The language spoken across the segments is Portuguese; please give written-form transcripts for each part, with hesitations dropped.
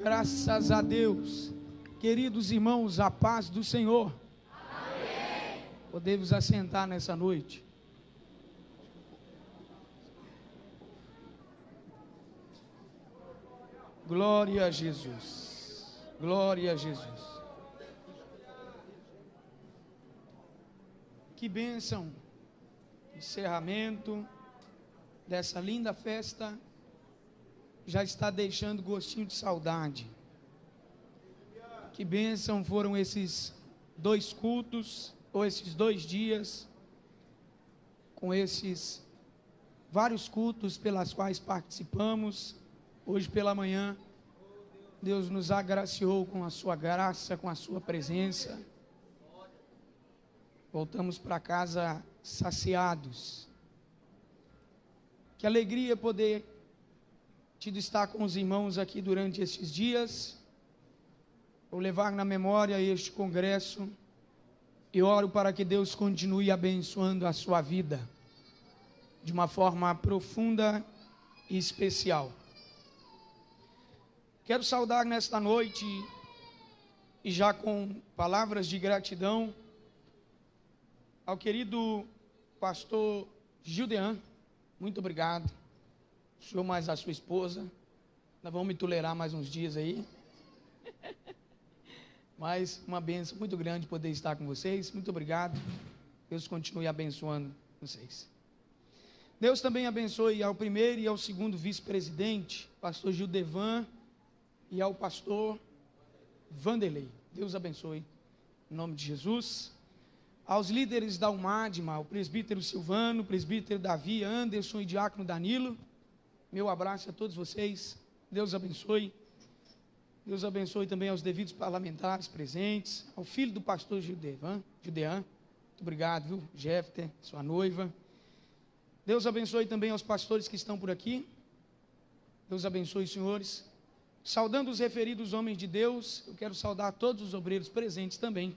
Graças a Deus. Queridos irmãos, a paz do Senhor. Amém. Podemos assentar nessa noite. Glória a Jesus. Glória a Jesus. Que bênção. Encerramento dessa linda festa. Já está deixando gostinho de saudade. Que bênção foram esses 2 cultos, ou esses 2 dias, com esses vários cultos pelas quais participamos. Hoje pela manhã, Deus nos agraciou com a sua graça, com a sua presença. Voltamos para casa saciados. Que alegria poder estar com os irmãos aqui durante estes dias. Vou levar na memória este congresso e oro para que Deus continue abençoando a sua vida de uma forma profunda e especial. Quero saudar nesta noite, e já com palavras de gratidão, ao querido pastor Gildean. Muito obrigado. O senhor mais a sua esposa. Nós vamos me tolerar mais uns dias aí. Mas uma bênção muito grande poder estar com vocês. Muito obrigado. Deus continue abençoando vocês. Deus também abençoe ao primeiro e ao segundo vice-presidente, pastor Gildevan, e ao pastor Vanderlei. Deus abençoe, em nome de Jesus. Aos líderes da UMADMA, o presbítero Silvano, o presbítero Davi, Anderson e diácono Danilo, meu abraço a todos vocês. Deus abençoe. Deus abençoe também aos devidos parlamentares presentes, ao filho do pastor Gildean. Muito obrigado, viu? Jefter, sua noiva. Deus abençoe também aos pastores que estão por aqui. Deus abençoe, senhores. Saudando os referidos homens de Deus, eu quero saudar todos os obreiros presentes também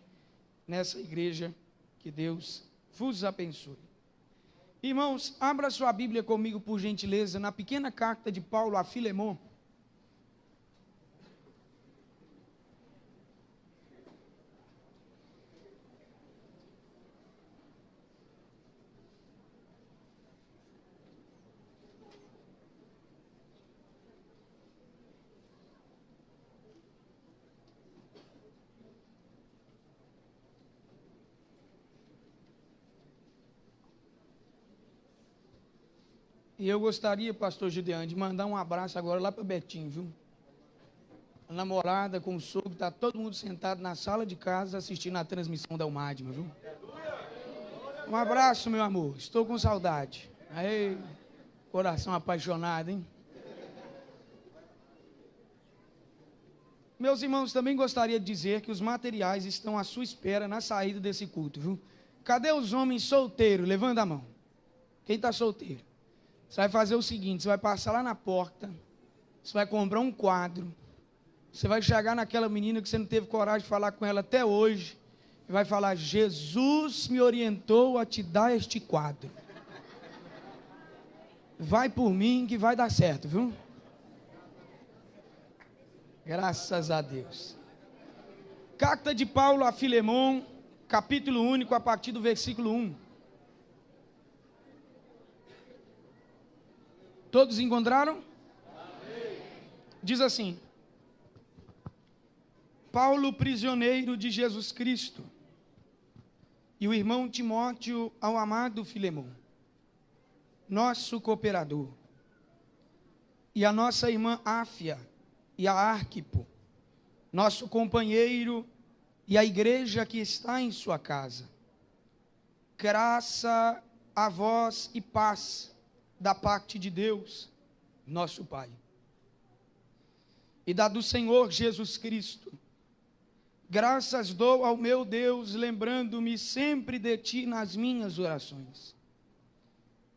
nessa igreja. Que Deus vos abençoe. Irmãos, abra sua Bíblia comigo, por gentileza, na pequena carta de Paulo a Filemon. E eu gostaria, pastor Gideão, de mandar um abraço agora lá para Betinho, viu? A namorada com o sogro, está todo mundo sentado na sala de casa assistindo a transmissão da UMADMA, viu? Um abraço, meu amor, estou com saudade. Aí, coração apaixonado, hein? Meus irmãos, também gostaria de dizer que os materiais estão à sua espera na saída desse culto, viu? Cadê os homens solteiros? Levanta a mão. Quem está solteiro? Você vai fazer o seguinte, você vai passar lá na porta, você vai comprar um quadro, você vai chegar naquela menina que você não teve coragem de falar com ela até hoje, e vai falar: Jesus me orientou a te dar este quadro. Vai por mim que vai dar certo, viu? Graças a Deus. Carta de Paulo a Filemon, capítulo único, a partir do versículo 1. Todos encontraram? Amém. Diz assim: Paulo, prisioneiro de Jesus Cristo, e o irmão Timóteo ao amado Filemon, nosso cooperador, e a nossa irmã Áfia e a Arquipo, nosso companheiro, e a igreja que está em sua casa. Graça a vós e paz da parte de Deus, nosso Pai, e da do Senhor Jesus Cristo. Graças dou ao meu Deus, lembrando-me sempre de ti nas minhas orações,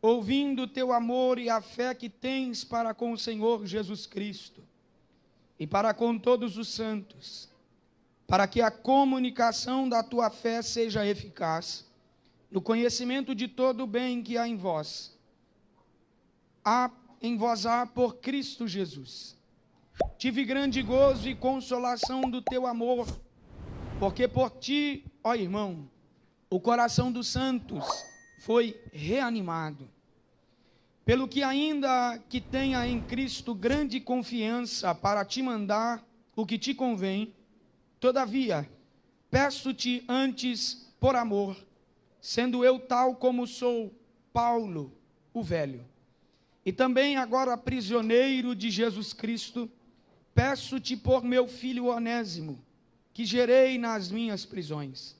ouvindo o teu amor e a fé que tens para com o Senhor Jesus Cristo, e para com todos os santos, para que a comunicação da tua fé seja eficaz, no conhecimento de todo o bem que há em vós há por Cristo Jesus. tive grande gozo e consolação do teu amor, porque por ti, ó irmão, o coração dos santos foi reanimado. Pelo que ainda que tenha em Cristo grande confiança para te mandar o que te convém, todavia, peço-te antes por amor, sendo eu tal como sou, Paulo, o velho, e também agora prisioneiro de Jesus Cristo, peço-te por meu filho Onésimo, que gerei nas minhas prisões,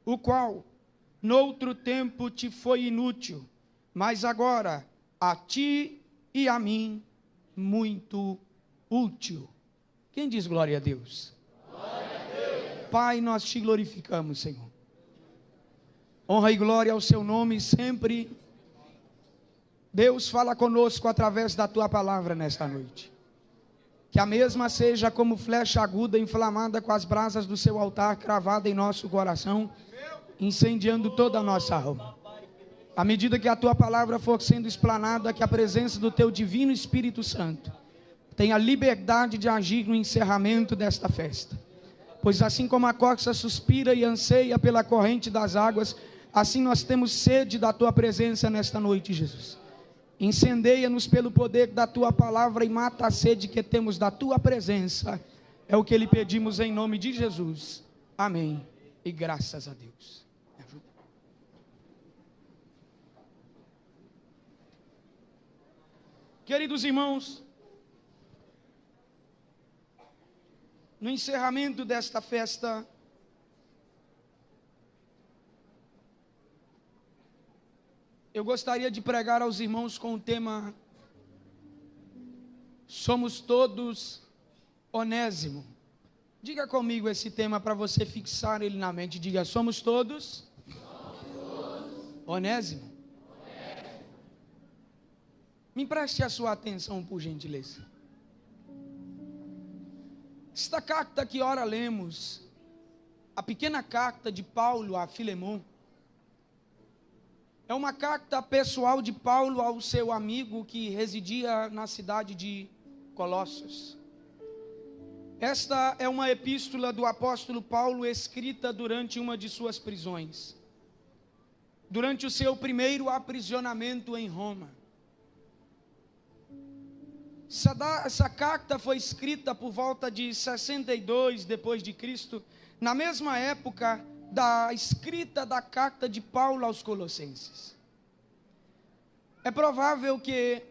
o qual, noutro tempo te foi inútil, mas agora a ti e a mim muito útil. Quem diz glória a Deus? Glória a Deus. Pai, nós te glorificamos, Senhor. Honra e glória ao seu nome sempre. Deus, fala conosco através da tua palavra nesta noite. Que a mesma seja como flecha aguda inflamada com as brasas do seu altar, cravada em nosso coração, incendiando toda a nossa alma. À medida que a tua palavra for sendo explanada, que a presença do teu divino Espírito Santo tenha liberdade de agir no encerramento desta festa. Pois assim como a corça suspira e anseia pela corrente das águas, assim nós temos sede da tua presença nesta noite, Jesus. Incendeia-nos pelo poder da tua palavra e mata a sede que temos da tua presença. É o que lhe pedimos em nome de Jesus. Amém. E graças a Deus. Me ajuda. Queridos irmãos, no encerramento desta festa, eu gostaria de pregar aos irmãos com o tema Somos Todos Onésimo. Diga comigo esse tema para você fixar ele na mente. Diga, somos todos Onésimo. Me empreste a sua atenção, por gentileza. Esta carta que ora lemos, a pequena carta de Paulo a Filemon, é uma carta pessoal de Paulo ao seu amigo que residia na cidade de Colossos. Esta é uma epístola do apóstolo Paulo escrita durante uma de suas prisões, durante o seu primeiro aprisionamento em Roma. Essa carta foi escrita por volta de 62 depois de Cristo, na mesma época da escrita da carta de Paulo aos Colossenses. É provável que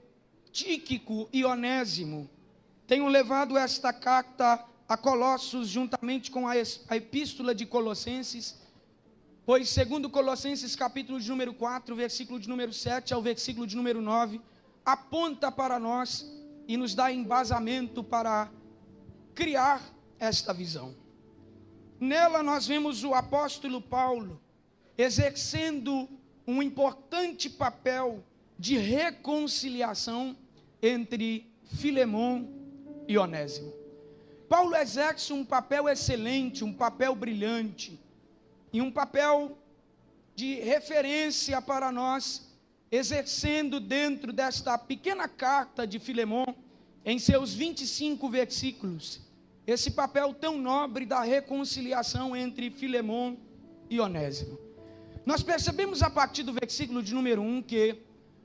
Tíquico e Onésimo tenham levado esta carta a Colossos juntamente com a epístola de Colossenses, pois segundo Colossenses capítulo de número 4, versículo de número 7 ao versículo de número 9, aponta para nós e nos dá embasamento para criar esta visão. Nela nós vemos o apóstolo Paulo exercendo um importante papel de reconciliação entre Filemon e Onésimo. Paulo exerce um papel excelente, um papel brilhante, e um papel de referência para nós, exercendo dentro desta pequena carta de Filemon, em seus 25 versículos, esse papel tão nobre da reconciliação entre Filemon e Onésimo. Nós percebemos a partir do versículo de número 1 que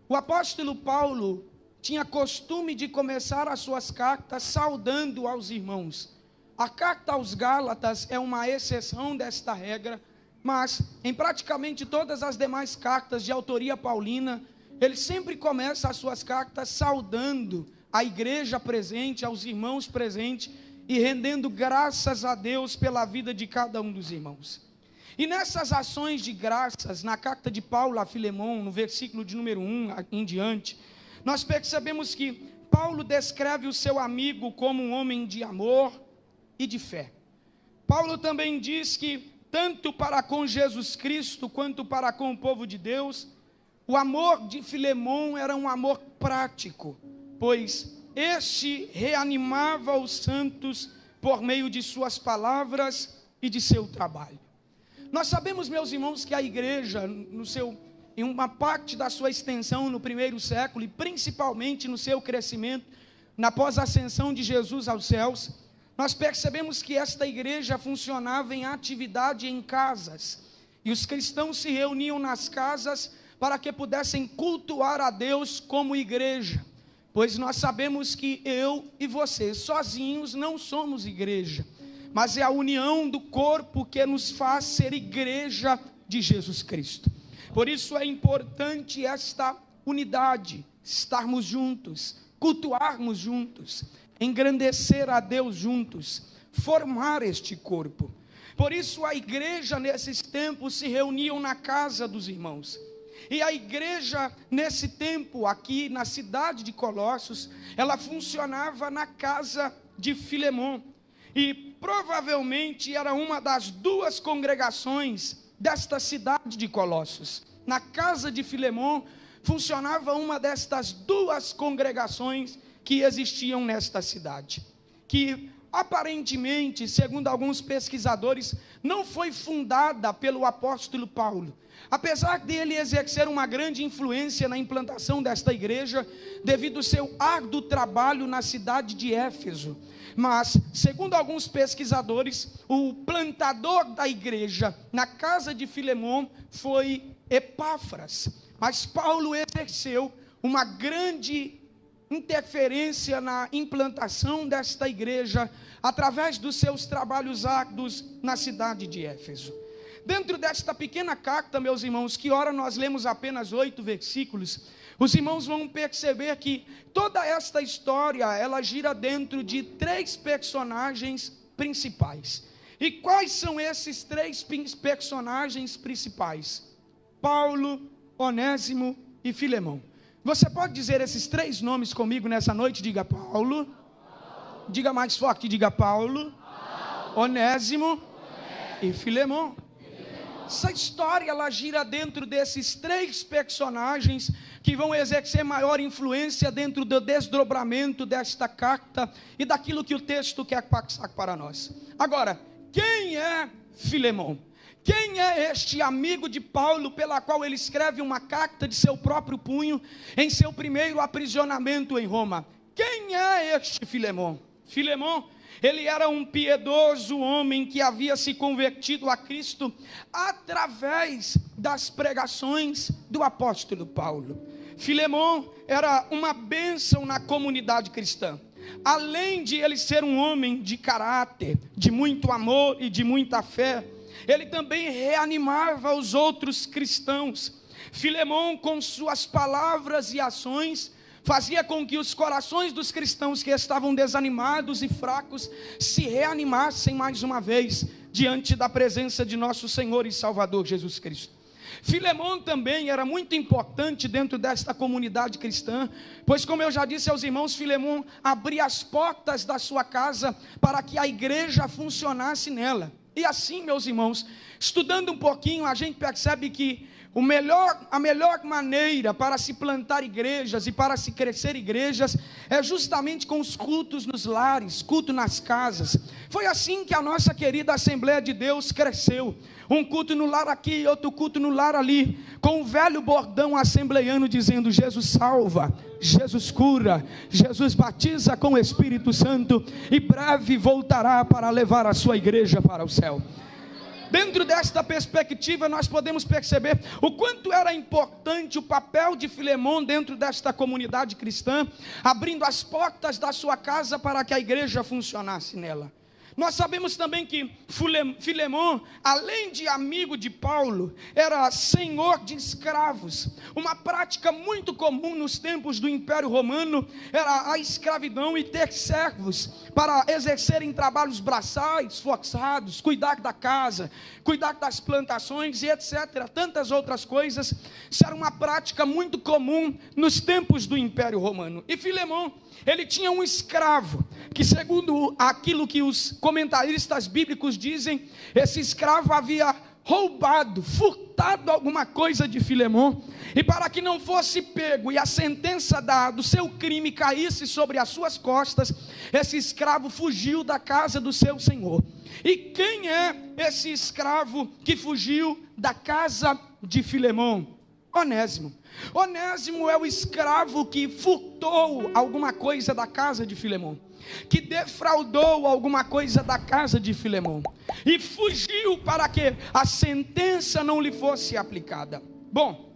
o apóstolo Paulo tinha costume de começar as suas cartas saudando aos irmãos. A carta aos Gálatas é uma exceção desta regra, mas em praticamente todas as demais cartas de autoria paulina, ele sempre começa as suas cartas saudando a igreja presente, aos irmãos presentes, e rendendo graças a Deus pela vida de cada um dos irmãos. E nessas ações de graças, na carta de Paulo a Filemon, no versículo de número 1 em diante, nós percebemos que Paulo descreve o seu amigo como um homem de amor e de fé. Paulo também diz que, tanto para com Jesus Cristo, quanto para com o povo de Deus, o amor de Filemon era um amor prático, pois este reanimava os santos por meio de suas palavras e de seu trabalho. Nós sabemos, meus irmãos, que a igreja, em uma parte da sua extensão no primeiro século, e principalmente no seu crescimento, na pós-ascensão de Jesus aos céus, nós percebemos que esta igreja funcionava em atividade em casas, e os cristãos se reuniam nas casas para que pudessem cultuar a Deus como igreja, pois nós sabemos que eu e você sozinhos não somos igreja, mas é a união do corpo que nos faz ser igreja de Jesus Cristo. Por isso é importante esta unidade, estarmos juntos, cultuarmos juntos, engrandecer a Deus juntos, formar este corpo. Por isso a igreja nesses tempos se reuniam na casa dos irmãos. E a igreja nesse tempo aqui na cidade de Colossos, ela funcionava na casa de Filemon. E provavelmente era uma das duas congregações desta cidade de Colossos. Na casa de Filemon funcionava uma destas duas congregações que existiam nesta cidade, que aparentemente, segundo alguns pesquisadores, não foi fundada pelo apóstolo Paulo, apesar dele exercer uma grande influência na implantação desta igreja, devido ao seu árduo trabalho na cidade de Éfeso. Mas, segundo alguns pesquisadores, o plantador da igreja na casa de Filemon foi Epáfras. Mas Paulo exerceu uma grande interferência na implantação desta igreja, através dos seus trabalhos árduos na cidade de Éfeso. Dentro desta pequena carta, meus irmãos, que ora nós lemos apenas 8 versículos, os irmãos vão perceber que toda esta história, ela gira dentro de 3 personagens principais. E quais são esses 3 personagens principais? Paulo, Onésimo e Filemon. Você pode dizer esses 3 nomes comigo nessa noite? Diga Paulo. Diga mais forte, diga Paulo. Onésimo e Filemon. Essa história, ela gira dentro desses 3 personagens que vão exercer maior influência dentro do desdobramento desta carta e daquilo que o texto quer passar para nós. Agora, quem é Filemon? Quem é este amigo de Paulo, pela qual ele escreve uma carta de seu próprio punho, em seu primeiro aprisionamento em Roma? Quem é este Filemon? Filemon, ele era um piedoso homem que havia se convertido a Cristo através das pregações do apóstolo Paulo. Filemon era uma bênção na comunidade cristã. Além de ele ser um homem de caráter, de muito amor e de muita fé, ele também reanimava os outros cristãos. Filemon, com suas palavras e ações, fazia com que os corações dos cristãos que estavam desanimados e fracos se reanimassem mais uma vez diante da presença de nosso Senhor e Salvador Jesus Cristo. Filemon também era muito importante dentro desta comunidade cristã, pois, como eu já disse aos irmãos, Filemon abria as portas da sua casa para que a igreja funcionasse nela. E assim, meus irmãos, estudando um pouquinho, a gente percebe que a melhor maneira para se plantar igrejas e para se crescer igrejas é justamente com os cultos nos lares, culto nas casas. Foi assim que a nossa querida Assembleia de Deus cresceu. Um culto no lar aqui, outro culto no lar ali, com o velho bordão assembleiano dizendo: Jesus salva, Jesus cura, Jesus batiza com o Espírito Santo e breve voltará para levar a sua igreja para o céu. Dentro desta perspectiva, nós podemos perceber o quanto era importante o papel de Filemon dentro desta comunidade cristã, abrindo as portas da sua casa para que a igreja funcionasse nela. Nós sabemos também que Filemon, além de amigo de Paulo, era senhor de escravos. Uma prática muito comum nos tempos do Império Romano era a escravidão e ter servos para exercerem trabalhos braçais, forçados, cuidar da casa, cuidar das plantações e etc. Tantas outras coisas. Isso era uma prática muito comum nos tempos do Império Romano. E Filemon, ele tinha um escravo, que segundo aquilo que os comentaristas bíblicos dizem, esse escravo havia roubado, furtado alguma coisa de Filemon, e para que não fosse pego e a sentença do seu crime caísse sobre as suas costas, esse escravo fugiu da casa do seu senhor. E quem é esse escravo que fugiu da casa de Filemon? Onésimo. Onésimo é o escravo que furtou alguma coisa da casa de Filemão, que defraudou alguma coisa da casa de Filemão e fugiu para que a sentença não lhe fosse aplicada. Bom,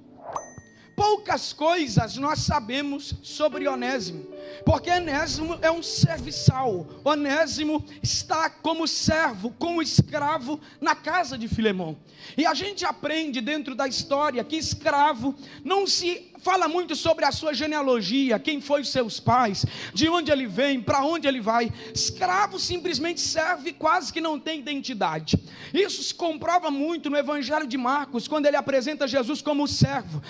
poucas coisas nós sabemos sobre Onésimo, porque Onésimo é um serviçal. Onésimo está como servo, como escravo na casa de Filemão. E a gente aprende dentro da história que escravo não se fala muito sobre a sua genealogia, quem foi os seus pais, de onde ele vem, para onde ele vai. Escravo simplesmente serve, quase que não tem identidade. Isso se comprova muito no Evangelho de Marcos, quando ele apresenta Jesus como o servo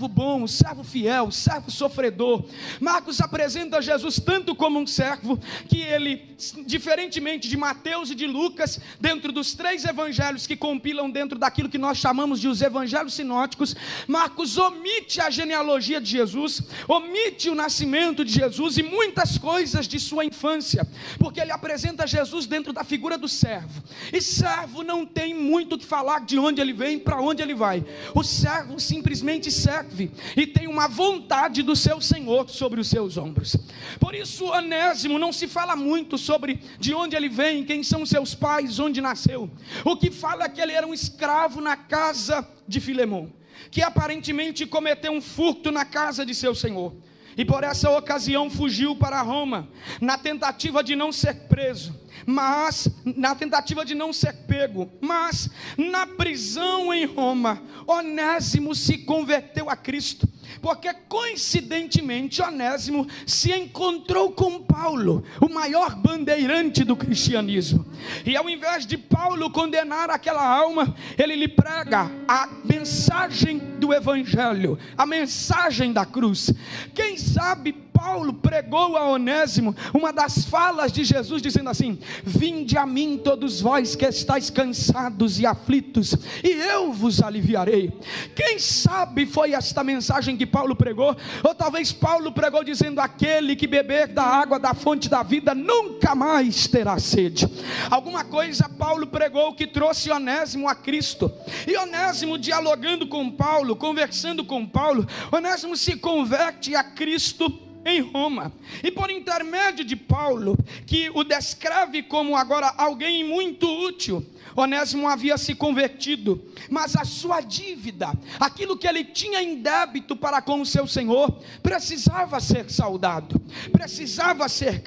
bom, o servo fiel, o servo sofredor. Marcos apresenta Jesus tanto como um servo, que ele, diferentemente de Mateus e de Lucas, dentro dos 3 evangelhos que compilam dentro daquilo que nós chamamos de os evangelhos sinóticos, Marcos omite a genealogia de Jesus, omite o nascimento de Jesus e muitas coisas de sua infância, porque ele apresenta Jesus dentro da figura do servo. E servo não tem muito o que falar de onde ele vem, para onde ele vai. O servo simplesmente serve e tem uma vontade do seu Senhor sobre os seus ombros. Por isso Onésimo não se fala muito sobre de onde ele vem, quem são seus pais, onde nasceu. O que fala é que ele era um escravo na casa de Filemão, que aparentemente cometeu um furto na casa de seu senhor, e por essa ocasião fugiu para Roma, na tentativa de não ser preso, mas na tentativa de não ser pego. Mas na prisão em Roma, Onésimo se converteu a Cristo, porque coincidentemente Onésimo se encontrou com Paulo, o maior bandeirante do cristianismo, e ao invés de Paulo condenar aquela alma, ele lhe prega a mensagem do evangelho, a mensagem da cruz. Quem sabe Paulo pregou a Onésimo uma das falas de Jesus, dizendo assim: vinde a mim todos vós que estáis cansados e aflitos, e eu vos aliviarei. Quem sabe foi esta mensagem que Paulo pregou, ou talvez Paulo pregou dizendo: aquele que beber da água da fonte da vida nunca mais terá sede. Alguma coisa Paulo pregou que trouxe Onésimo a Cristo, e Onésimo, dialogando com Paulo, conversando com Paulo, Onésimo se converte a Cristo em Roma, e por intermédio de Paulo, que o descreve como agora alguém muito útil, Onésimo havia se convertido, mas a sua dívida, aquilo que ele tinha em débito para com o seu Senhor, precisava ser saldado, precisava ser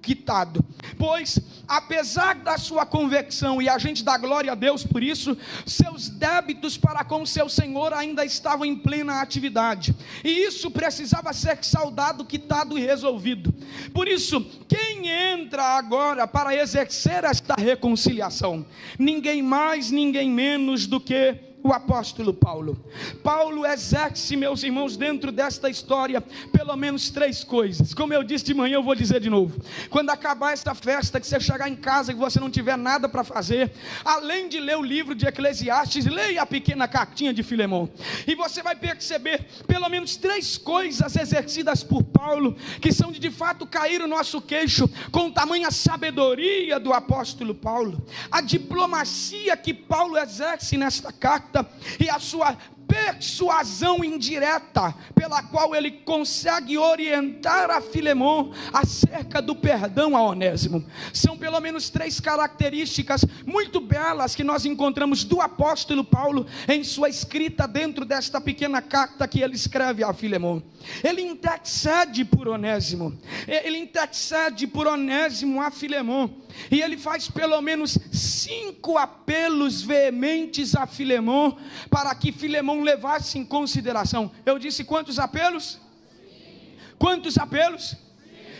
quitado, pois apesar da sua conversão, e a gente dá glória a Deus por isso, seus débitos para com o seu Senhor ainda estavam em plena atividade, e isso precisava ser saldado, quitado e resolvido. Por isso, quem entra agora para exercer esta reconciliação? Ninguém mais, ninguém menos do que o apóstolo Paulo. Paulo exerce, meus irmãos, dentro desta história, pelo menos 3 coisas. Como eu disse de manhã, eu vou dizer de novo. Quando acabar esta festa, que você chegar em casa e você não tiver nada para fazer, além de ler o livro de Eclesiastes, leia a pequena cartinha de Filemão, e você vai perceber pelo menos 3 coisas exercidas por Paulo, que são de fato cair o nosso queixo com tamanha sabedoria do apóstolo Paulo. A diplomacia que Paulo exerce nesta carta, e a sua persuasão indireta, pela qual ele consegue orientar a Filemão acerca do perdão a Onésimo. São pelo menos 3 características muito belas que nós encontramos do apóstolo Paulo em sua escrita dentro desta pequena carta que ele escreve a Filemão. Ele intercede por Onésimo, a Filemão, e ele faz pelo menos 5 apelos veementes a Filemão, para que Filemão levasse em consideração. Eu disse quantos apelos? Quantos apelos?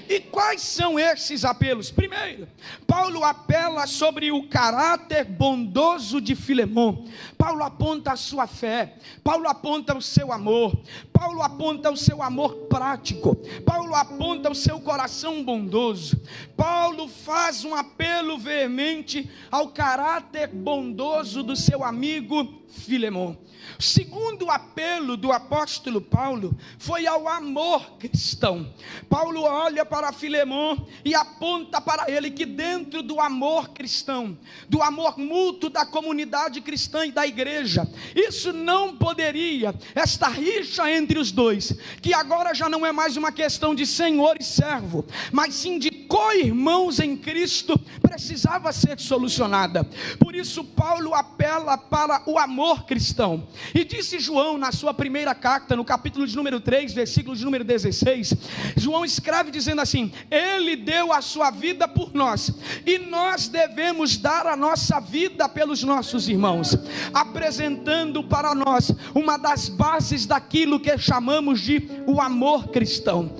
E quais são esses apelos? Primeiro, Paulo apela sobre o caráter bondoso de Filemão. Paulo aponta a sua fé, Paulo aponta o seu amor, Paulo aponta o seu amor prático, Paulo aponta o seu coração bondoso, Paulo faz um apelo veemente ao caráter bondoso do seu amigo Filemon. O segundo apelo do apóstolo Paulo foi ao amor cristão. Paulo olha para Filemon e aponta para ele que dentro do amor cristão, do amor mútuo da comunidade cristã e da igreja, isso não poderia, esta rixa entre os dois, que agora já não é mais uma questão de senhor e servo, mas sim de co-irmãos em Cristo, precisava ser solucionada. Por isso Paulo apela para o amor cristão. E disse João na sua primeira carta, no capítulo de número 3, versículo de número 16, João escreve dizendo assim: ele deu a sua vida por nós, e nós devemos dar a nossa vida pelos nossos irmãos, apresentando para nós uma das bases daquilo que chamamos de o amor cristão,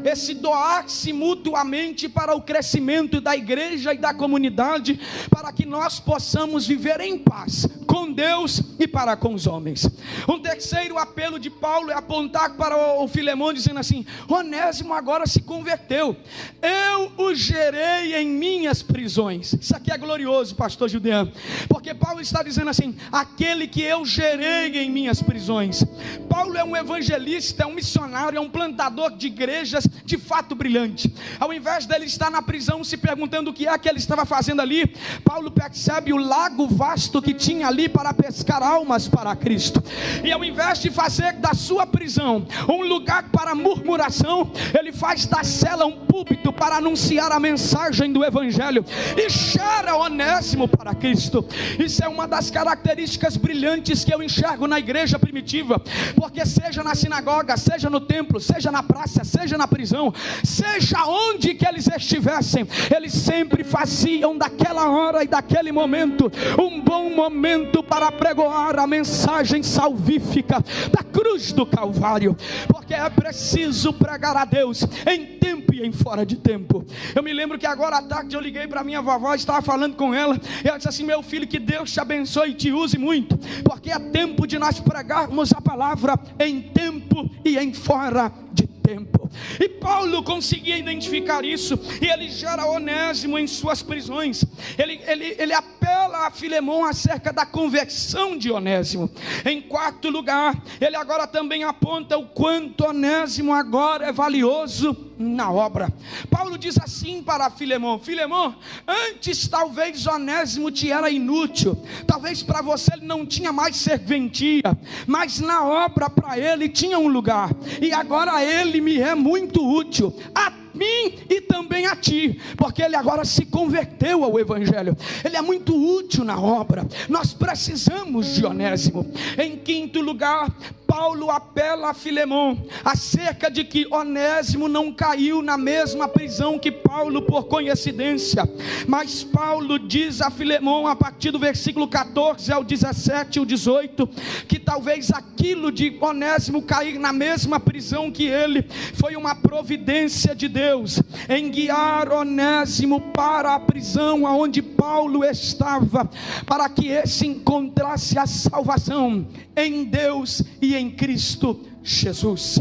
esse doar-se mutuamente para o crescimento da igreja e da comunidade, para que nós possamos viver em paz com Deus e para com os homens. Um terceiro apelo de Paulo é apontar para o Filemon dizendo assim: Onésimo agora se converteu, eu o gerei em minhas prisões. Isso aqui é glorioso, pastor Judeano, porque Paulo está dizendo assim: aquele que eu gerei em minhas prisões. Paulo é um evangelista, é um missionário, é um plantador de igrejas de fato brilhante. Ao invés dele estar na prisão se perguntando o que é que ele estava fazendo ali, Paulo percebe o lago vasto que tinha ali para pescar almas para Cristo, e ao invés de fazer da sua prisão um lugar para murmuração, ele faz da cela um púlpito para anunciar a mensagem do evangelho, e gera Onésimo para Cristo. Isso é uma das características brilhantes que eu enxergo na igreja primitiva, porque seja na sinagoga, seja no templo, seja na praça, seja na prisão, seja onde que eles estivessem, eles sempre faziam daquela hora e daquele momento um bom momento para pregoar a mensagem salvífica da cruz do Calvário, porque é preciso pregar a Deus em tempo e em fora de tempo. Eu me lembro que agora à tarde eu liguei para minha vovó, estava falando com ela, e ela disse assim: meu filho, que Deus te abençoe e te use muito, porque é tempo de nós pregarmos a palavra em tempo e em fora de tempo. E Paulo conseguia identificar isso, e ele gera Onésimo em suas prisões. Ele apela a Filemon acerca da conversão de Onésimo. Em quarto lugar, ele agora também aponta o quanto Onésimo agora é valioso na obra. Paulo diz assim para Filemon: Filemon, antes talvez Onésimo te era inútil, talvez para você ele não tinha mais serventia, mas na obra para ele tinha um lugar, e agora ele me é muito útil, a mim e também a ti, porque ele agora se converteu ao evangelho, ele é muito útil na obra, nós precisamos de Onésimo. Em quinto lugar, Paulo apela a Filemon acerca de que Onésimo não caiu na mesma prisão que Paulo por coincidência, mas Paulo diz a Filemon, a partir do versículo 14 ao 17 e o 18, que talvez aquilo de Onésimo cair na mesma prisão que ele, foi uma providência de Deus em guiar Onésimo para a prisão aonde Paulo estava, para que esse encontrasse a salvação em Deus e em Cristo Jesus.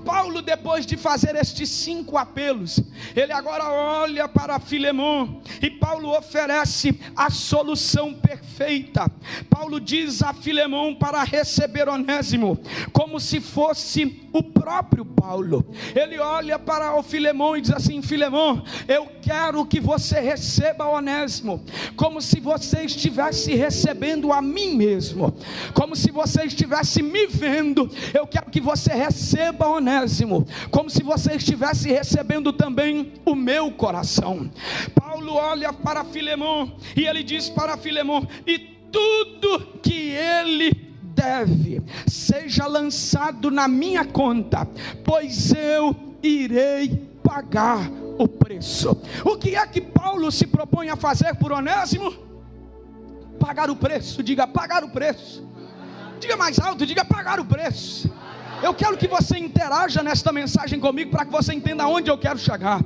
Paulo, depois de fazer estes 5 apelos, ele agora olha para Filemon, e Paulo oferece a solução perfeita. Paulo diz a Filemon para receber Onésimo como se fosse o próprio Paulo. Ele olha para o Filemon e diz assim: Filemon, eu quero que você receba Onésimo como se você estivesse recebendo a mim mesmo, como se você estivesse me vendo. Eu quero que você receba Onésimo como se você estivesse recebendo também o meu coração. Paulo olha para Filemon e ele diz para Filemon: e tudo que ele deve seja lançado na minha conta, pois eu irei pagar o preço. O que é que Paulo se propõe a fazer por Onésimo? Pagar o preço. Diga: pagar o preço. Diga mais alto, diga: pagar o preço. Eu quero que você interaja nesta mensagem comigo, para que você entenda aonde eu quero chegar.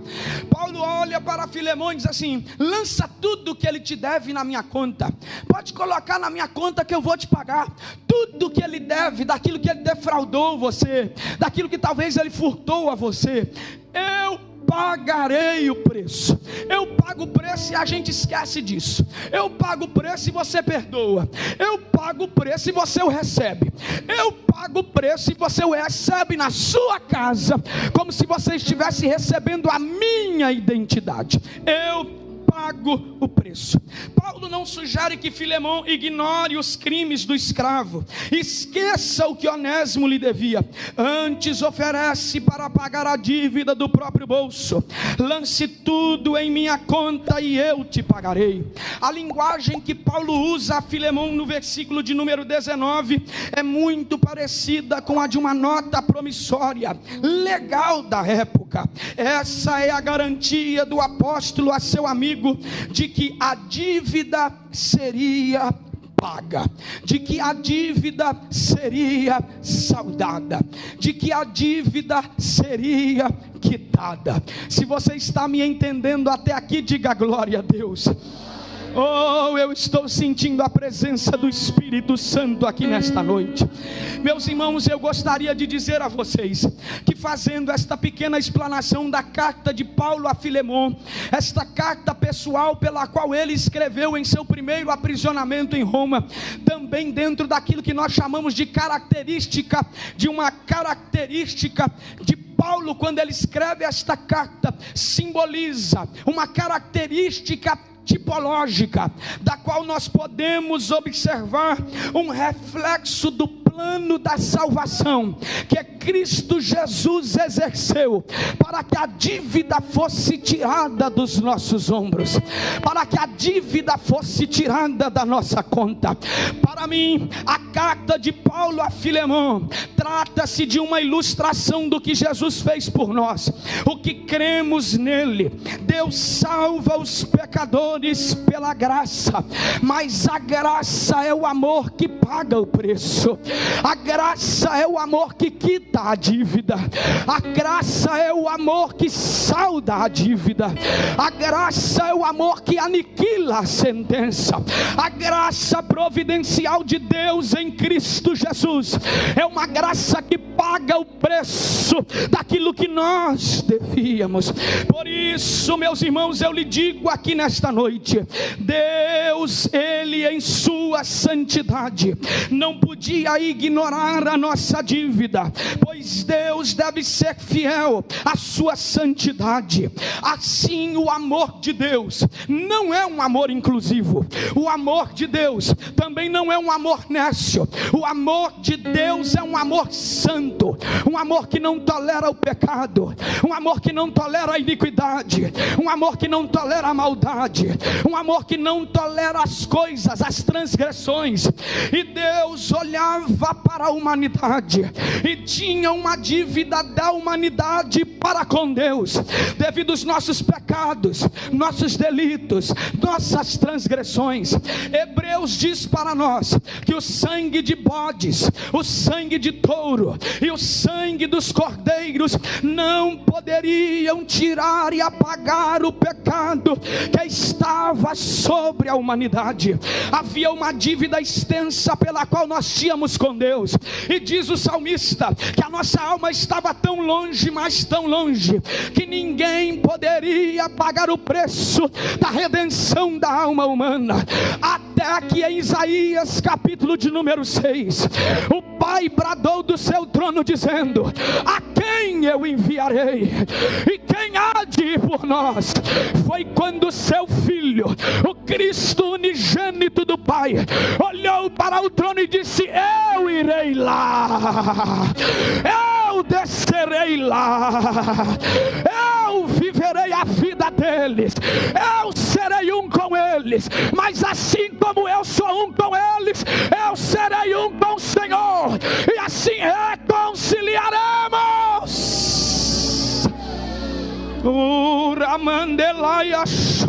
Paulo olha para Filemão e diz assim: lança tudo que ele te deve na minha conta, pode colocar na minha conta que eu vou te pagar. Tudo que ele deve, daquilo que ele defraudou você, daquilo que talvez ele furtou a você, eu pagarei o preço. Eu pago o preço e a gente esquece disso. Eu pago o preço e você perdoa. Eu pago o preço e você o recebe. Eu pago o preço e você o recebe na sua casa, como se você estivesse recebendo a minha identidade. Eu pago o preço. Paulo não sugere que Filemão ignore os crimes do escravo, esqueça o que Onésimo lhe devia. Antes oferece para pagar a dívida do próprio bolso. Lance tudo em minha conta e eu te pagarei. A linguagem que Paulo usa a Filemão no versículo de número 19 é muito parecida com a de uma nota promissória legal da época. Essa é a garantia do apóstolo a seu amigo de que a dívida seria paga, de que a dívida seria saldada, de que a dívida seria quitada. Se você está me entendendo até aqui, diga glória a Deus. Oh, eu estou sentindo a presença do Espírito Santo aqui nesta noite. Meus irmãos, eu gostaria de dizer a vocês que, fazendo esta pequena explanação da carta de Paulo a Filemão, esta carta pessoal pela qual ele escreveu em seu primeiro aprisionamento em Roma, também dentro daquilo que nós chamamos de característica, de uma característica de Paulo, quando ele escreve esta carta, simboliza uma característica tipológica, da qual nós podemos observar um reflexo do plano da salvação que Cristo Jesus exerceu, para que a dívida fosse tirada dos nossos ombros, para que a dívida fosse tirada da nossa conta. Para mim, a carta de Paulo a Filemão trata-se de uma ilustração do que Jesus fez por nós. O que cremos nele, Deus salva os pecadores pela graça, mas a graça é o amor que paga o preço. A graça é o amor que quita a dívida. A graça é o amor que salda a dívida. A graça é o amor que aniquila a sentença. A graça providencial de Deus em Cristo Jesus é uma graça que paga o preço daquilo que nós devíamos. Por isso, meus irmãos, eu lhe digo aqui nesta noite, Deus, Ele em sua santidade, não podia ignorar a nossa dívida, pois Deus deve ser fiel à sua santidade. Assim, o amor de Deus não é um amor inclusivo. O amor de Deus também não é um amor nécio. O amor de Deus é um amor santo, um amor que não tolera o pecado, um amor que não tolera a iniquidade, um amor que não tolera a maldade, um amor que não tolera as coisas, as transgressões. E Deus olhava para a humanidade e tinha uma dívida da humanidade para com Deus, devido aos nossos pecados, nossos delitos, nossas transgressões. Hebreus diz para nós que o sangue de bodes, o sangue de touro e o sangue dos cordeiros não poderiam tirar e apagar o pecado que estava sobre a humanidade. Havia uma dívida extensa pela qual nós tínhamos com Deus, e diz o salmista que a nossa alma estava tão longe, mas tão longe, que ninguém poderia pagar o preço da redenção da alma humana. Até que em Isaías capítulo de número 6, o Pai bradou do seu trono dizendo: a quem eu enviarei? E quem há de ir por nós? Foi quando seu Filho, o Cristo unigênito do Pai, olhou para o trono e disse: eu irei lá, eu descerei lá, eu viverei a vida deles, eu serei um com eles, mas assim como eu sou um com eles, eu serei um com o Senhor, e assim reconciliaremos. Uramandelayash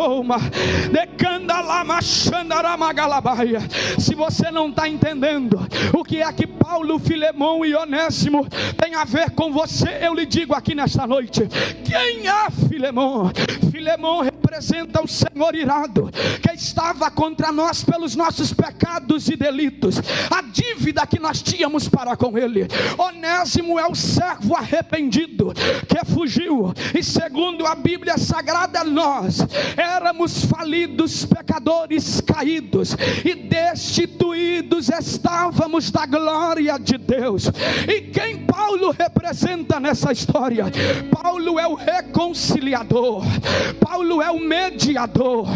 Se você não está entendendo o que é que Paulo, Filemão e Onésimo tem a ver com você, eu lhe digo aqui nesta noite: quem é Filemão? Filemão representa o Senhor irado, que estava contra nós pelos nossos pecados e delitos, a dívida que nós tínhamos para com ele. Onésimo é o servo arrependido que fugiu, e segundo a Bíblia Sagrada, nós éramos falidos, pecadores caídos e destituídos estávamos da glória de Deus. E quem Paulo representa nessa história? Paulo é o reconciliador, Paulo é o mediador,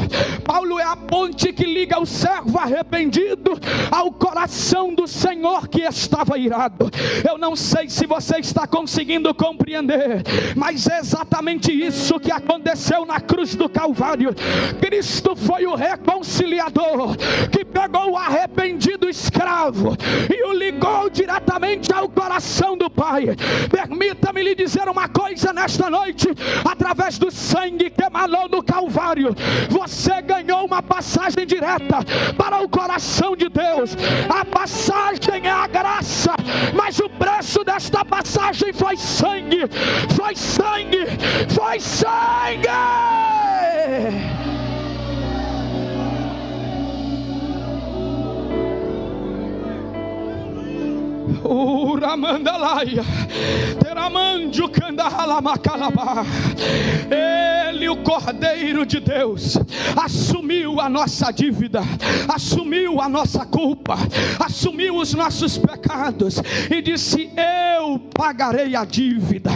Paulo é a ponte que liga o servo arrependido ao coração do Senhor que estava irado. Eu não sei se você está conseguindo compreender, mas é exatamente isso que aconteceu na cruz do Calvário. Cristo foi o reconciliador que pegou o arrependido escravo e o ligou diretamente ao coração do Pai. Permita-me lhe dizer uma coisa nesta noite: através do sangue que emanou no Calvário, você ganhou uma passagem direta para o coração de Deus. A passagem é a graça, mas o preço desta passagem foi sangue, foi sangue, foi sangue. Uramandalaia, Teramandio Candahalamakalabá. Ele, o Cordeiro de Deus, assumiu a nossa dívida, assumiu a nossa culpa, assumiu os nossos pecados e disse: eu pagarei a dívida,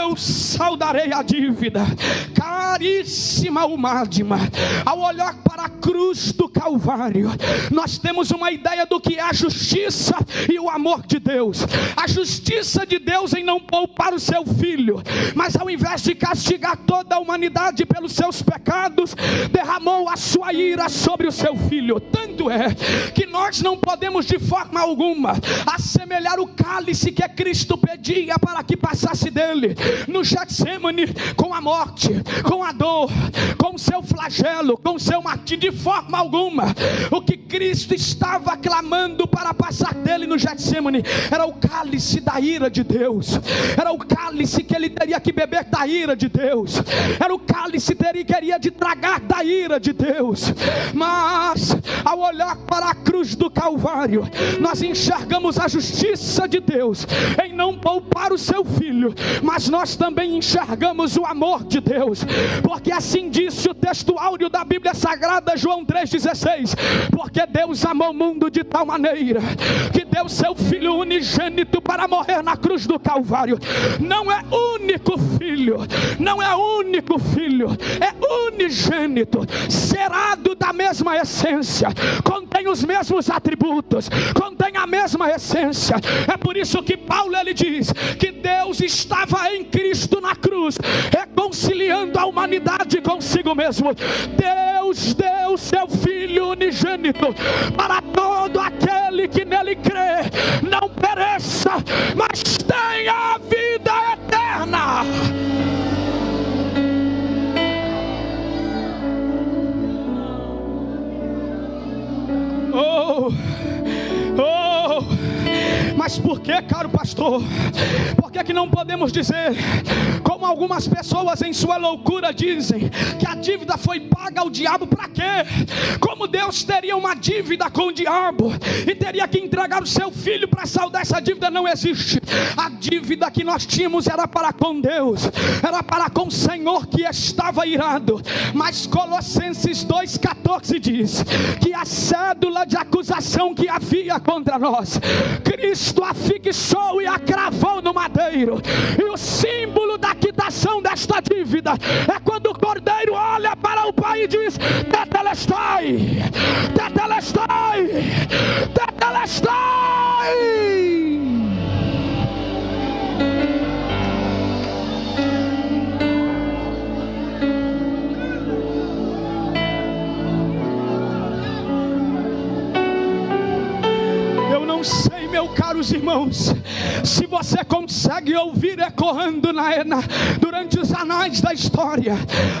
eu saldarei a dívida. Caríssima Umádima, ao olhar para a cruz do Calvário, nós temos uma ideia do que é a justiça e o amor de Deus. A justiça de Deus em não poupar o seu filho, mas ao invés de castigar toda a humanidade pelos seus pecados, derramou a sua ira sobre o seu filho. Tanto é que nós não podemos de forma alguma assemelhar o cálice que Cristo pedia para que passasse dele no Getsemane com a morte, com a dor, com o seu flagelo, com o seu martírio. De forma alguma. O que Cristo estava clamando para passar dele no Getsemane era o cálice da ira de Deus, era o cálice que ele teria que beber da ira de Deus, era o cálice que ele queria de tragar da ira de Deus. Mas ao olhar para a cruz do Calvário, nós enxergamos a justiça de Deus em não poupar o seu filho, mas nós também enxergamos o amor de Deus, porque assim disse o texto áureo da Bíblia Sagrada, João 3,16: porque Deus amou o mundo de tal maneira que deu seu filho unigênito para morrer na cruz do Calvário. Não é único filho, não é único filho, é unigênito, cerado da mesma essência, contém os mesmos atributos, contém a mesma essência. É por isso que Paulo ele diz que Deus estava em Cristo na cruz, reconciliando a humanidade consigo mesmo. Deus deu seu filho unigênito para todo aquele que nele crê não pereça, mas tenha a vida eterna. Mas por que, caro pastor? Por que não podemos dizer, como algumas pessoas em sua loucura dizem, que a dívida foi paga ao diabo? Para quê? Como Deus teria uma dívida com o diabo e teria que entregar o seu filho para saldar essa dívida? Não existe. A dívida que nós tínhamos era para com Deus, era para com o Senhor que estava irado. Mas Colossenses 2,14 diz que a cédula de acusação que havia contra nós, Cristo a fixou e a cravou no madeiro. E o símbolo da quitação desta dívida é quando o Cordeiro olha para o Pai e diz: Tetelestai, Tetelestai, Tetelestai. Eu não sei, meu Meu caros irmãos, se você consegue ouvir ecoando durante os anais da história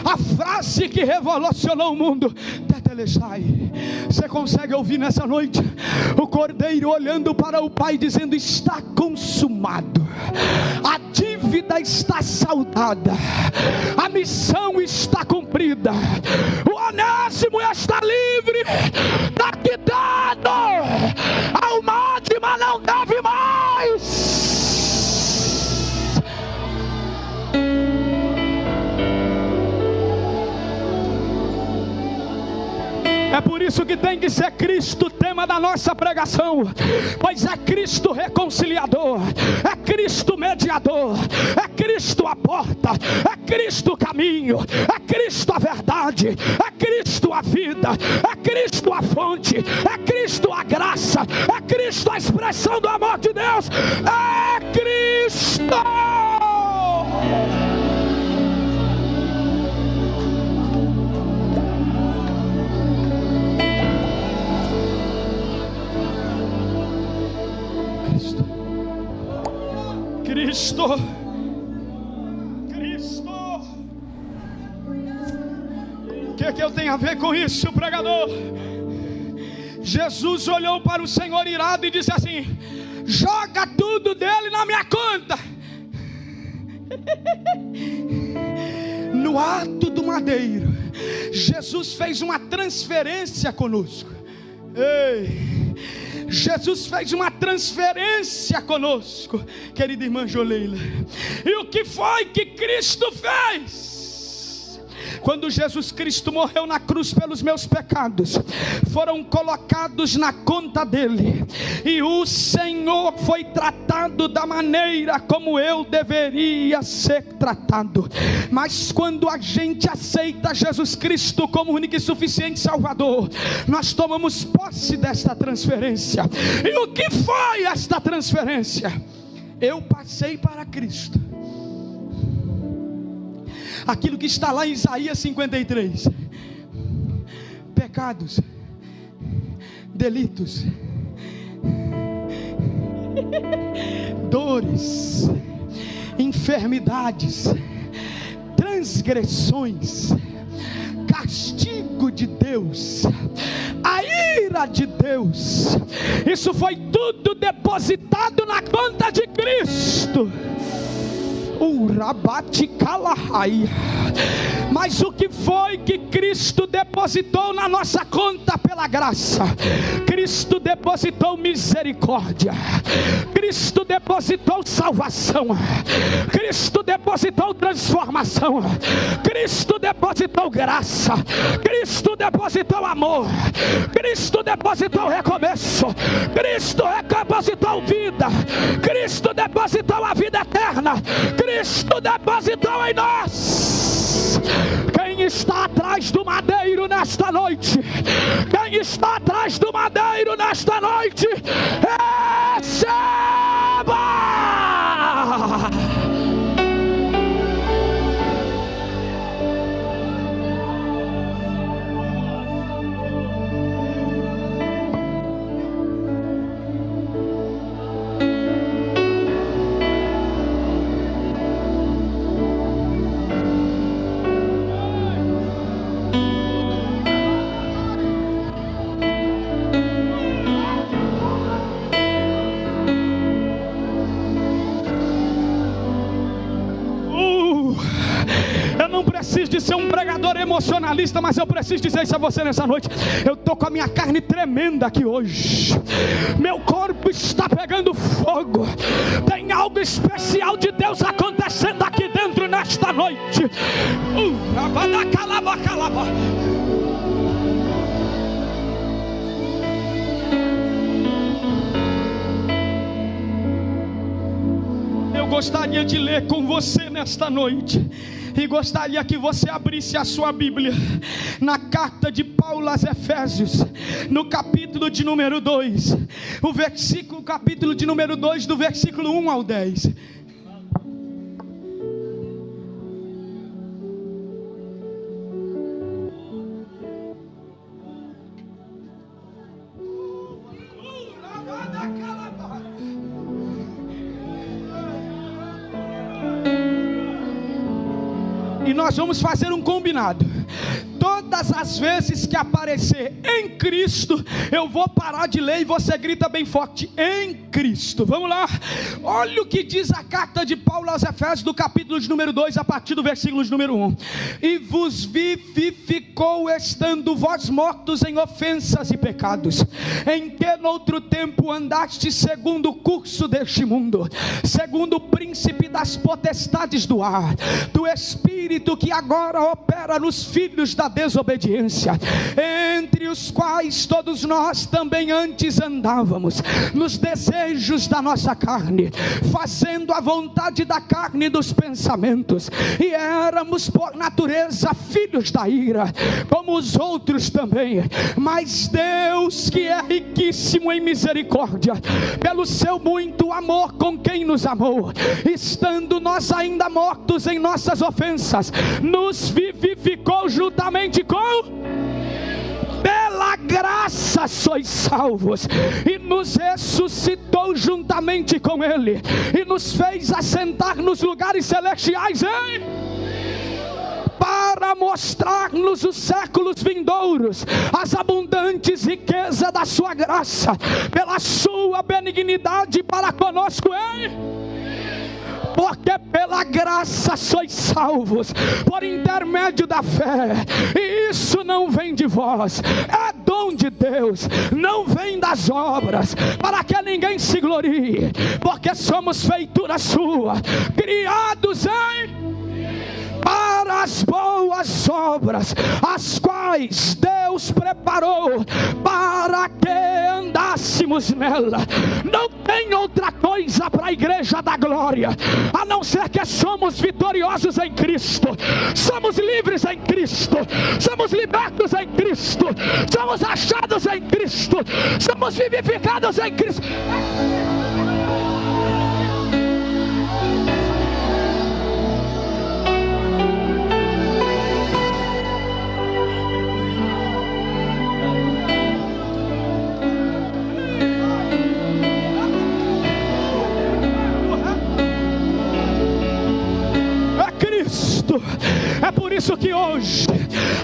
a frase que revolucionou o mundo, Tetelestai, você consegue ouvir nessa noite o Cordeiro olhando para o Pai dizendo: está consumado, a dívida está saldada, a missão está cumprida, o Onésimo está livre, está quitado, a Almadima não deve mais. É por isso que tem que ser Cristo o tema da nossa pregação, pois é Cristo reconciliador, é Cristo mediador, é Cristo a porta, é Cristo o caminho, é Cristo a verdade, é Cristo a vida, é Cristo a fonte, é Cristo a graça, é Cristo a expressão do amor de Deus, é Cristo. Cristo. O que eu tenho a ver com isso, pregador? Jesus olhou para o Senhor irado e disse assim: joga tudo dele na minha conta. No ato do madeiro, Jesus fez uma transferência conosco. Ei, Jesus fez uma transferência conosco, querida irmã Joleila. E o que foi que Cristo fez? Quando Jesus Cristo morreu na cruz pelos meus pecados, foram colocados na conta dele, e o Senhor foi tratado da maneira como eu deveria ser tratado. Mas quando a gente aceita Jesus Cristo como único e suficiente Salvador, nós tomamos posse desta transferência. E o que foi esta transferência? Eu passei para Cristo aquilo que está lá em Isaías 53: pecados, delitos, dores, enfermidades, transgressões, castigo de Deus, a ira de Deus, isso foi tudo depositado na conta de Cristo. Mas o que foi que Cristo depositou na nossa conta pela graça? Cristo depositou misericórdia, Cristo depositou salvação, Cristo depositou transformação, Cristo depositou graça, Cristo depositou amor, Cristo depositou recomeço, Cristo depositou vida, Cristo depositou a vida eterna, Cristo depositou em nós. Quem está atrás do madeiro nesta noite? Quem está atrás do madeiro nesta noite? Receba! Preciso de ser um pregador emocionalista, mas eu preciso dizer isso a você nessa noite. Eu estou com a minha carne tremenda aqui hoje, meu corpo está pegando fogo. Tem algo especial de Deus acontecendo aqui dentro nesta noite. Eu gostaria de ler com você nesta noite, e gostaria que você abrisse a sua Bíblia na carta de Paulo aos Efésios, no capítulo de número 2, capítulo de número 2, do versículo 1 ao 10. nós vamos fazer um combinado. Todas as vezes que aparecer em Cristo, eu vou parar de ler e você grita bem forte: em Cristo. Vamos lá. Olha o que diz a carta de Paulo aos Efésios, do capítulo de número 2, a partir do versículo de número 1. E vos vivificou, estando vós mortos em ofensas e pecados, em que noutro tempo andaste segundo o curso deste mundo, segundo o príncipe das potestades do ar, do espírito que agora opera nos filhos da desobediência, entre os quais todos nós também antes andávamos, nos desejos da nossa carne, fazendo a vontade da carne e dos pensamentos, e éramos por natureza filhos da ira, como os outros também. Mas Deus, que é riquíssimo em misericórdia, pelo seu muito amor com quem nos amou, estando nós ainda mortos em nossas ofensas, nos vivificou juntamente com... Pela graça sois salvos, e nos ressuscitou juntamente com Ele, e nos fez assentar nos lugares celestiais, para mostrar-nos os séculos vindouros as abundantes riquezas da sua graça, pela sua benignidade para conosco, porque pela graça sois salvos, por intermédio da fé, e isso não vem de vós, é dom de Deus, não vem das obras, para que ninguém se glorie, porque somos feitura sua, criados para as boas obras, as quais Deus preparou para que andássemos nela. Não tem outra coisa para a igreja da glória, a não ser que somos vitoriosos em Cristo, somos livres em Cristo, somos libertos em Cristo, somos achados em Cristo, somos vivificados em Cristo. É por isso que hoje,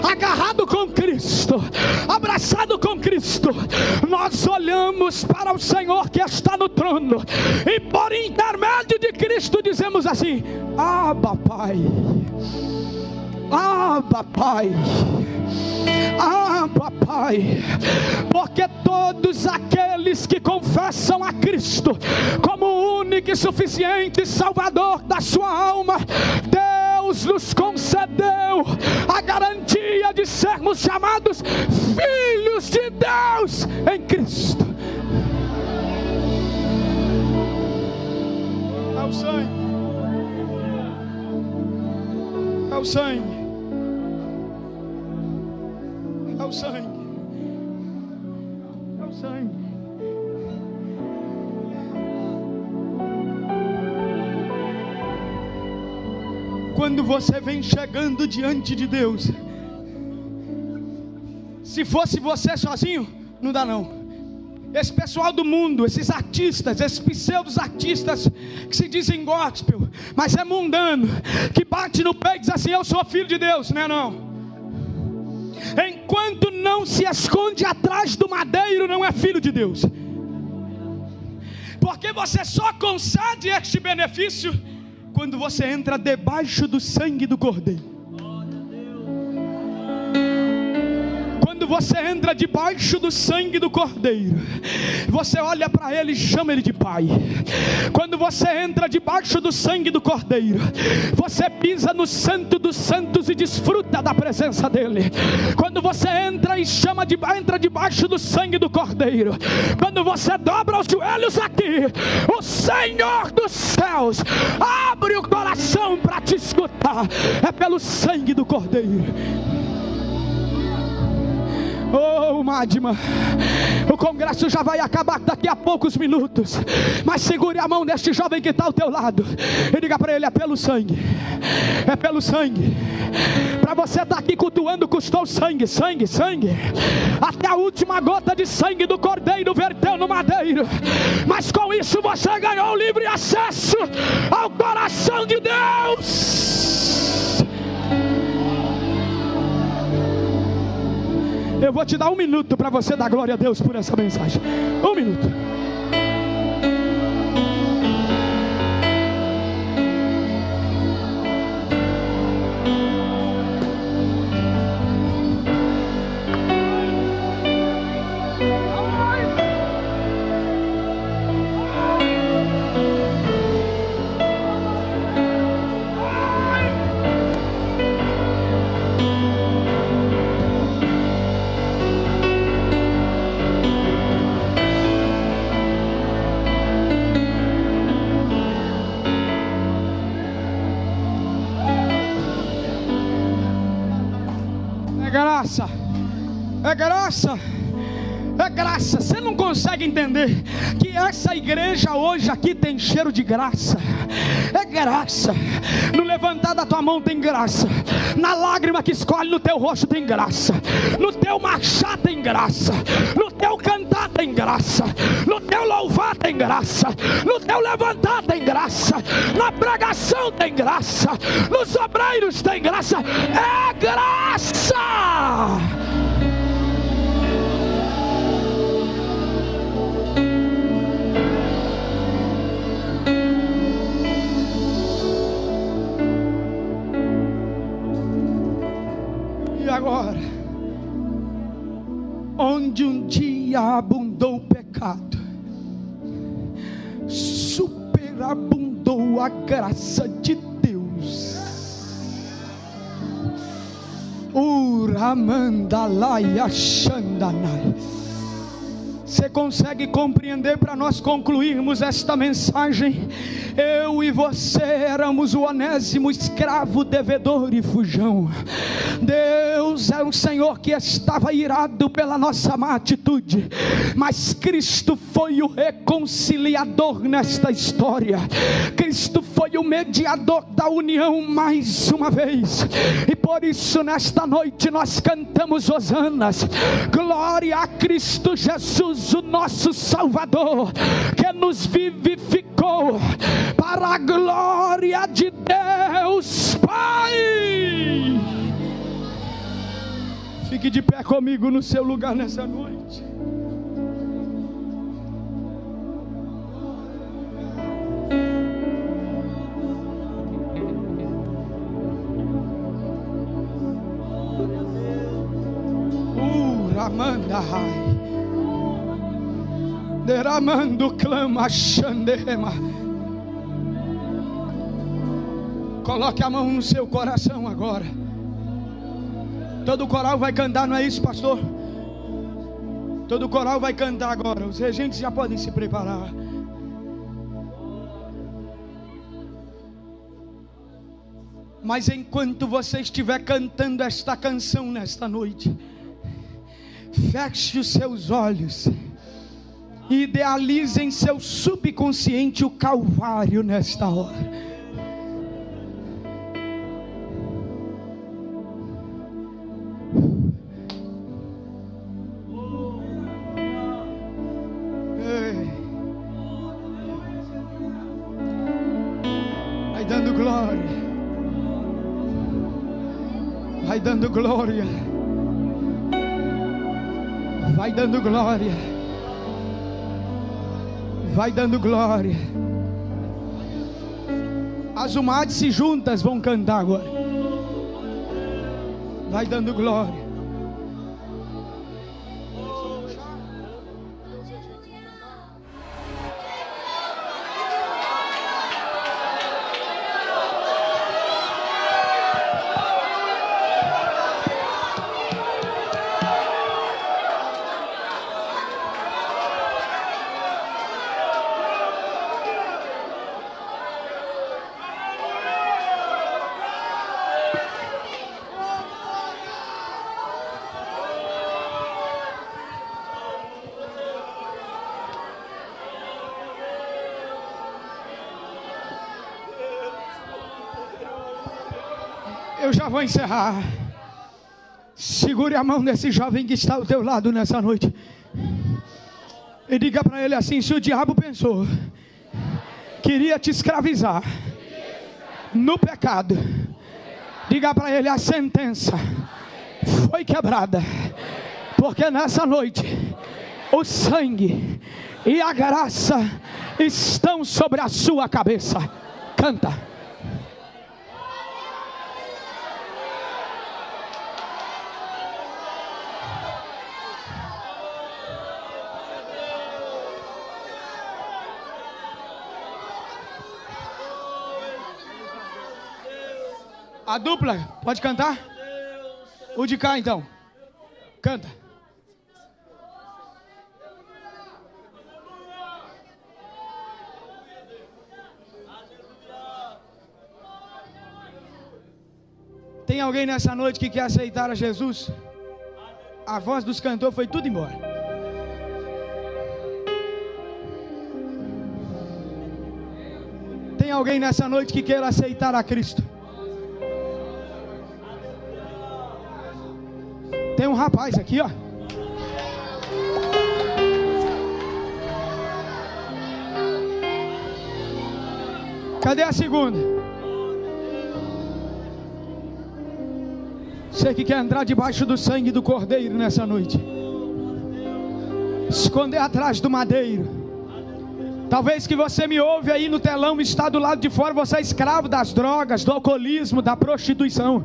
agarrado com Cristo, abraçado com Cristo, nós olhamos para o Senhor que está no trono, e por intermédio de Cristo dizemos assim: Abba Pai, Abba Pai, Abba Pai. Porque todos aqueles que confessam a Cristo como o único e suficiente Salvador da sua alma, Deus nos concedeu a garantia de sermos chamados filhos de Deus em Cristo. É o sangue, é o sangue, é o sangue, é o sangue. Quando você vem chegando diante de Deus, se fosse você sozinho, não dá não. Esse pessoal do mundo, esses artistas, esses pseudos artistas que se dizem gospel, mas é mundano, que bate no peito e diz assim: eu sou filho de Deus, não é não? Enquanto não se esconde atrás do madeiro, não é filho de Deus. Porque você só concede este benefício quando você entra debaixo do sangue do Cordeiro. Quando você entra debaixo do sangue do Cordeiro, você olha para Ele e chama Ele de Pai. Quando você entra debaixo do sangue do Cordeiro, você pisa no Santo dos Santos e desfruta da presença dEle. Quando você entra e entra debaixo do sangue do Cordeiro, quando você dobra os joelhos aqui, o Senhor dos céus abre o coração para te escutar. É pelo sangue do Cordeiro. Oh, Madma, o congresso já vai acabar daqui a poucos minutos, mas segure a mão deste jovem que está ao teu lado e diga para ele: é pelo sangue, é pelo sangue. Para você estar aqui cultuando custou sangue, sangue, sangue, até a última gota de sangue do Cordeiro verteu no madeiro, mas com isso você ganhou livre acesso ao coração de Deus. Eu vou te dar 1 minuto para você dar glória a Deus por essa mensagem. 1 minuto. Graça, é graça, é graça. Você não consegue entender que essa igreja hoje aqui tem cheiro de graça? É graça. No levantar da tua mão tem graça, na lágrima que escolhe no teu rosto tem graça, no teu marchar tem graça, no teu cantar tem graça, no teu louvar tem graça, no teu levantar tem graça, na pregação tem graça, nos obreiros tem graça. É graça. E agora, onde um dia abundou o pecado, superabundou a graça de Deus. Uramandalaia Xandanai. Você consegue compreender? Para nós concluirmos esta mensagem, eu e você éramos o onésimo escravo, devedor e fujão. Deus é um Senhor que estava irado pela nossa má atitude, mas Cristo foi o reconciliador nesta história. Cristo foi o mediador da união mais uma vez, e por isso nesta noite nós cantamos hosanas, glória a Cristo Jesus, o nosso Salvador, que nos vivificou para a glória de Deus Pai. Fique de pé comigo no seu lugar nessa noite. Uramandahai Deramando clama Xandema. Coloque a mão no seu coração agora. Todo o coral vai cantar, não é isso, pastor? Todo o coral vai cantar agora. Os regentes já podem se preparar. Mas enquanto você estiver cantando esta canção nesta noite, feche os seus olhos e idealize em seu subconsciente o Calvário nesta hora. Vai dando glória, vai dando glória, vai dando glória, vai dando glória. As umates se juntas vão cantar agora. Vai dando glória. Eu já vou encerrar. Segure a mão desse jovem que está ao teu lado nessa noite e diga para ele assim: se o diabo pensou queria te escravizar no pecado, diga para ele: a sentença foi quebrada, porque nessa noite o sangue e a graça estão sobre a sua cabeça. Canta. A dupla, pode cantar? O de cá então, canta. Tem alguém nessa noite que quer aceitar a Jesus? A voz dos cantores foi tudo embora. Tem alguém nessa noite que quer aceitar a Cristo? Tem um rapaz aqui, ó. Cadê a segunda? Você que quer entrar debaixo do sangue do Cordeiro nessa noite, esconder atrás do madeiro. Talvez que você me ouve aí no telão, está do lado de fora, você é escravo das drogas, do alcoolismo, da prostituição.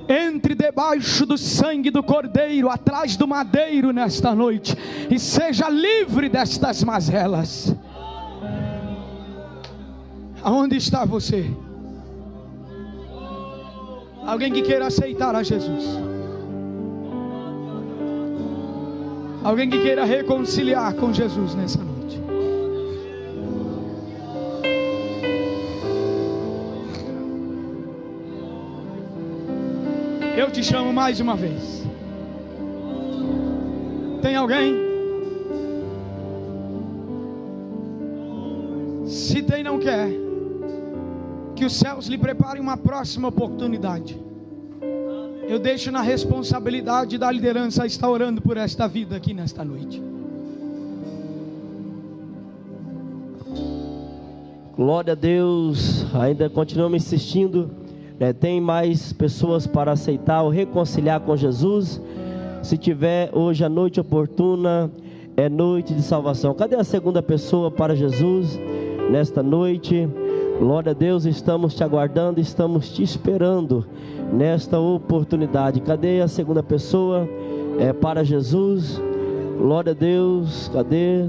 Entre debaixo do sangue do Cordeiro, atrás do madeiro nesta noite, e seja livre destas mazelas. Aonde está você? Alguém que queira aceitar a Jesus? Alguém que queira reconciliar com Jesus nessa noite? Eu te chamo mais uma vez. Tem alguém? Se tem, não quer que os céus lhe preparem uma próxima oportunidade. Eu deixo na responsabilidade da liderança estar orando por esta vida aqui nesta noite. Glória a Deus. Ainda continuamos insistindo. Tem mais pessoas para aceitar ou reconciliar com Jesus. Se tiver hoje a noite oportuna, é noite de salvação. Cadê a segunda pessoa para Jesus nesta noite? Glória a Deus, estamos te aguardando, estamos te esperando nesta oportunidade. Cadê a segunda pessoa para Jesus? Glória a Deus. Cadê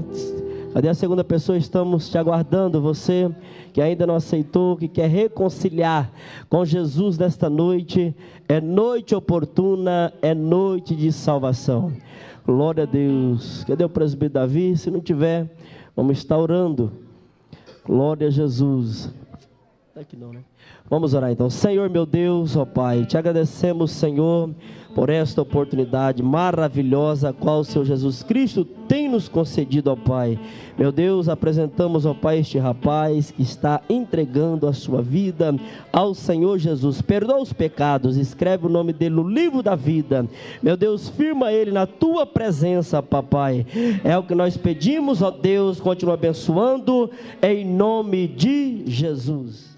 a segunda pessoa? Estamos te aguardando. Você que ainda não aceitou, que quer reconciliar com Jesus nesta noite, é noite oportuna, é noite de salvação. Glória a Deus. Cadê o presbítero Davi? Se não tiver, vamos estar orando. Glória a Jesus. Aqui não, né? Vamos orar então. Senhor meu Deus, ó Pai, te agradecemos, Senhor, por esta oportunidade maravilhosa a qual o Senhor Jesus Cristo tem nos concedido, ó Pai. Meu Deus, apresentamos, ó Pai, este rapaz que está entregando a sua vida ao Senhor Jesus. Perdoa os pecados, escreve o nome dele no livro da vida. Meu Deus, firma ele na tua presença, papai. É o que nós pedimos, ó Deus, continua abençoando em nome de Jesus.